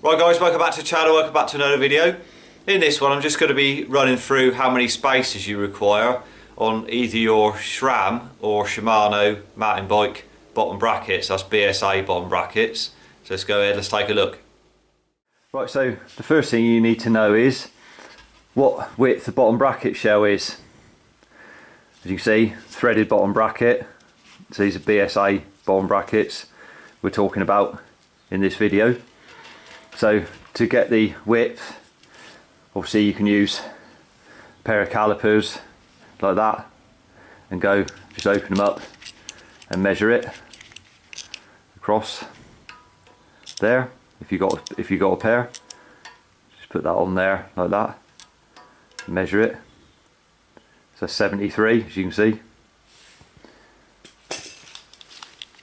Right guys, welcome back to the channel, welcome back to another video. In this one I'm just going to be running through how many spacers you require on either your Sram or Shimano mountain bike bottom brackets. That's BSA bottom brackets. So let's go ahead, let's take a look. Right, so the first thing you need to know is what width the bottom bracket shell is. As you can see, threaded bottom bracket. So these are BSA bottom brackets we're talking about in this video. So to get the width, obviously you can use a pair of calipers like that and go, just open them up and measure it across there. If you got a pair, just put that on there like that, measure it. So 73, as you can see.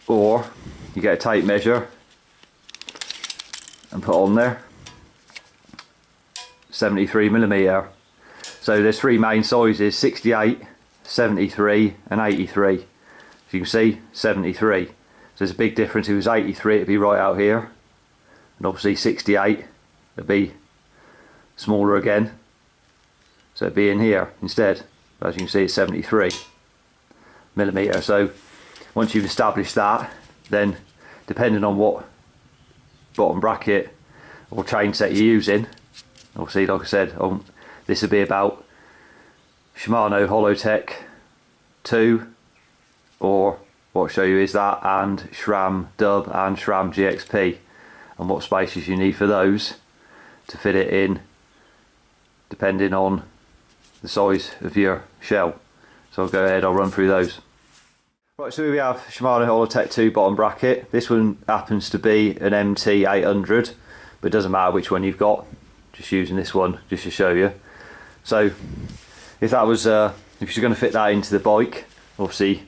Or you get a tape measure and put on there 73mm. So there's three main sizes: 68, 73 and 83. As you can see, 73. So there's a big difference. If it was 83 it'd be right out here, and obviously 68 it'd be smaller again, so it'd be in here instead. But as you can see, it's 73mm. So once you've established that, then depending on what bottom bracket or chain set you're using, obviously like I said, this would be about Shimano Holotec 2, or what I'll show you is that, and Sram Dub and Sram GXP, and what spaces you need for those to fit it in depending on the size of your shell. So I'll go ahead, I'll run through those. Right, so we have Shimano Holotec 2 bottom bracket. This one happens to be an MT 800, but it doesn't matter which one you've got, just using this one just to show you. So if that was if you're going to fit that into the bike, obviously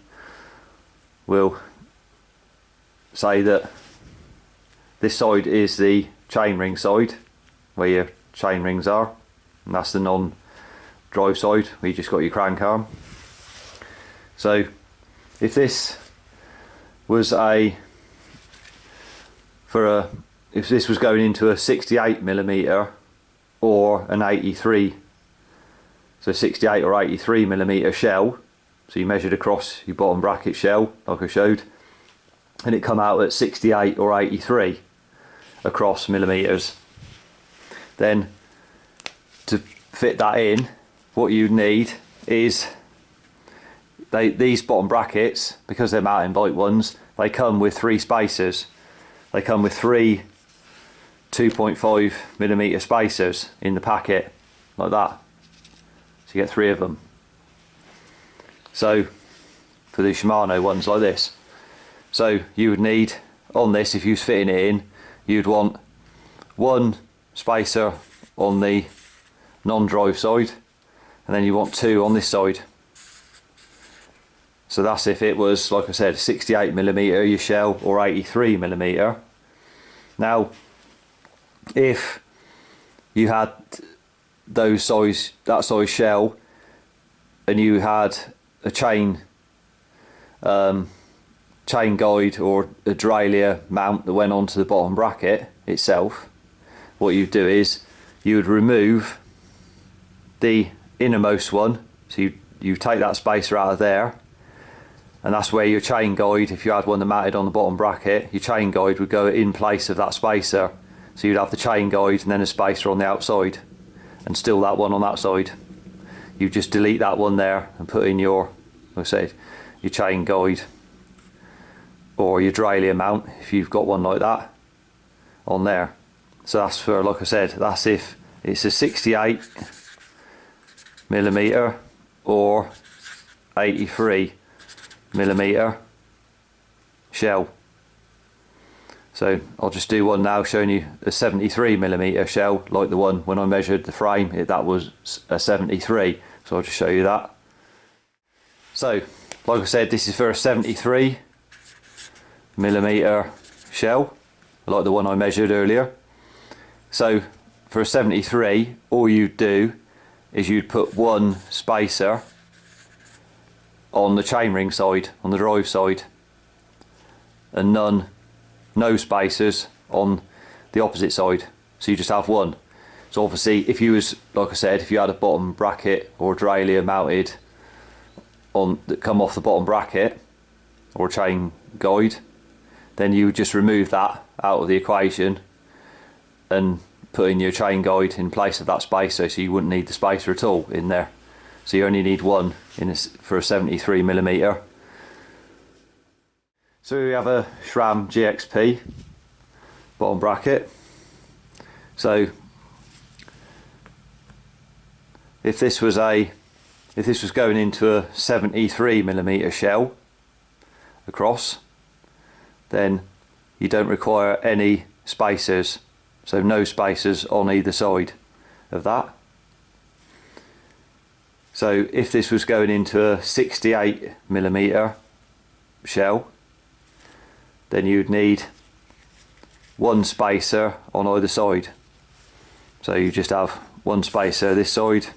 we'll say that this side is the chainring side, where your chain rings are, and that's the non-drive side where you just got your crank arm. So if this was if this was going into a 68mm or an 83, so 68 or 83mm shell, so you measured across your bottom bracket shell like I showed, and it come out at 68 or 83 across millimeters, then to fit that in, what you'd need is these bottom brackets, because they're mountain bike ones, they come with three spacers. They come with three 2.5mm spacers in the packet, like that. So you get three of them. So for the Shimano ones like this. So you would need, on this, if you was fitting it in, you'd want one spacer on the non-drive side, and then you want two on this side. So that's if it was, like I said, 68mm your shell or 83mm. Now if you had that size shell and you had a chain guide or a derailleur mount that went onto the bottom bracket itself, what you'd do is you would remove the innermost one. So you take that spacer out of there, and that's where your chain guide, if you had one that mounted on the bottom bracket, your chain guide would go in place of that spacer. So you'd have the chain guide and then a spacer on the outside, and still that one on that side. You just delete that one there and put in your, like I said, your chain guide or your derailleur mount, if you've got one like that, on there. So that's for, like I said, that's if it's a 68mm or 83mm shell. So I'll just do one now showing you a 73mm shell, like the one when I measured the frame, that was a 73, so I'll just show you that. So like I said, this is for a 73mm shell, like the one I measured earlier. So for a 73, all you'd do is you'd put one spacer on the chainring side, on the drive side, and no spacers on the opposite side. so you just have one. So obviously if you was, like I said, if you had a bottom bracket or a derailleur mounted on that come off the bottom bracket or a chain guide, then you would just remove that out of the equation and put in your chain guide in place of that spacer, so you wouldn't need the spacer at all in there. So you only need one for a 73mm. So we have a Sram GXP bottom bracket. So if this was going into a 73mm shell across, then you don't require any spacers, so no spacers on either side of that. So if this was going into a 68mm shell, then you'd need one spacer on either side. So you just have one spacer this side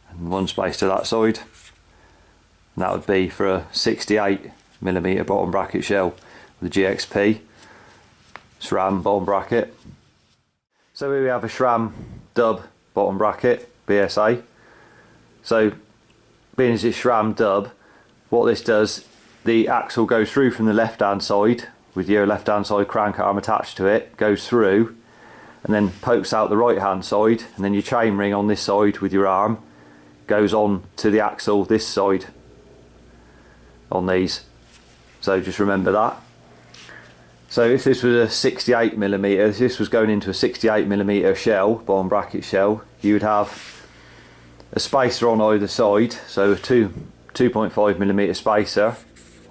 and one spacer that side, and that would be for a 68mm bottom bracket shell with the GXP SRAM bottom bracket. So here we have a SRAM dub bottom bracket BSA. So being as it's SRAM dub, what this does, the axle goes through from the left hand side with your left hand side crank arm attached to it, goes through and then pokes out the right hand side, and then your chain ring on this side with your arm goes on to the axle this side on these. So just remember that. So if this was a 68mm, if this was going into a 68mm shell, bottom bracket shell, you would have a spacer on either side, so a 2.5mm spacer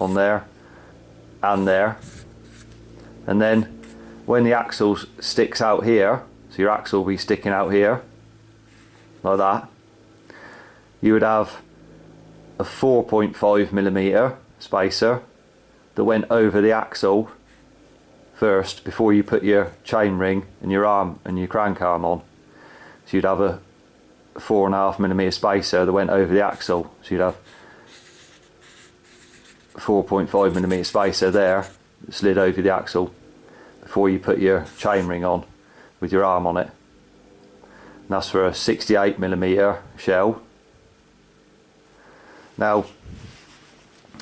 on there and there, and then when the axle sticks out here, so your axle will be sticking out here like that, you would have a 4.5mm spacer that went over the axle first before you put your chain ring and your arm and your crank arm on. So you'd have a 4.5mm spacer that went over the axle, so you'd have 4.5mm spacer there that slid over the axle before you put your chain ring on with your arm on it. And that's for a 68mm shell. Now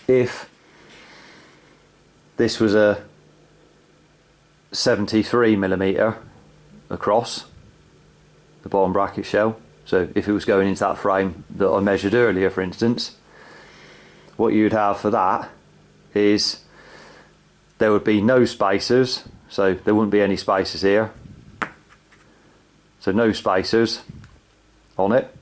if this was a 73mm across the bottom bracket shell, so if it was going into that frame that I measured earlier, for instance, what you'd have for that is there would be no spacers, so there wouldn't be any spacers here, so no spacers on it.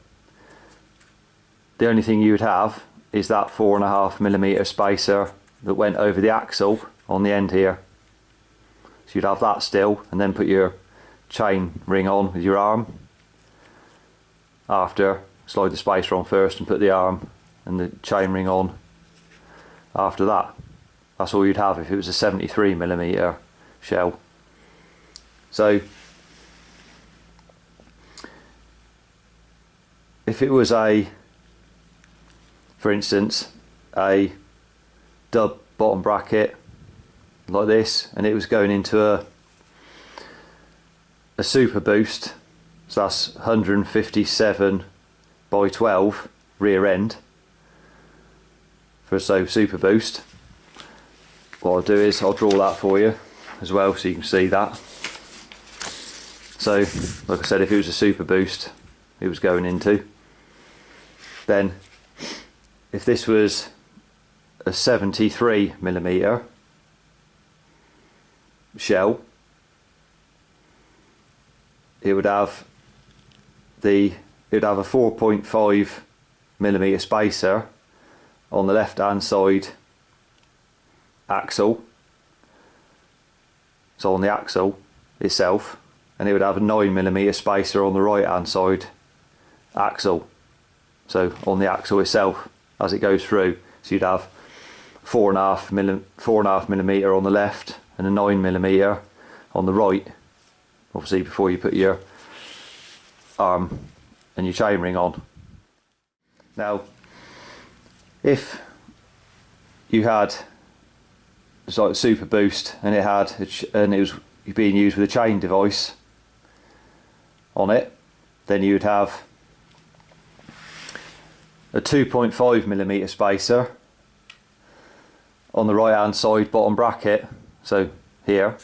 The only thing you would have is that 4.5mm spacer that went over the axle on the end here. So you'd have that still, and then put your chain ring on with your arm after. Slide the spacer on first and put the arm and the chain ring on after that. That's all you'd have if it was a 73mm shell. So if it was a, for instance, a dub bottom bracket like this, and it was going into a super boost, so that's 157 by 12 rear end for a super boost, what I'll do is I'll draw that for you as well so you can see that. So like I said, if it was a super boost it was going into, then if this was a 73mm shell, it would have a 4.5mm spacer on the left hand side axle, so on the axle itself, and it would have a 9mm spacer on the right hand side axle, so on the axle itself as it goes through. So you'd have 4.5mm on the left and a 9mm on the right, obviously before you put your arm and your chain ring on. Now if you had like a super boost and it was being used with a chain device, on it, then you'd have a 2.5mm spacer on the right hand side bottom bracket. So here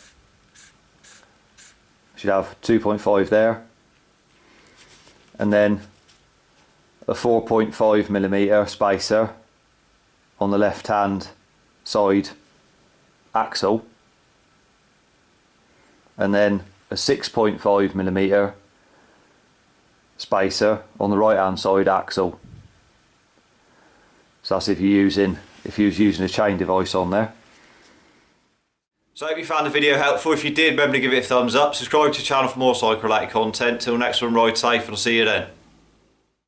should have 2.5 there, and then a 4.5mm spacer on the left hand side axle, and then a 6.5mm spacer on the right hand side axle. So that's if you was using a chain device on there. So I hope you found the video helpful. If you did, remember to give it a thumbs up, subscribe to the channel for more cycle related content. Till next one, ride safe and I'll see you then.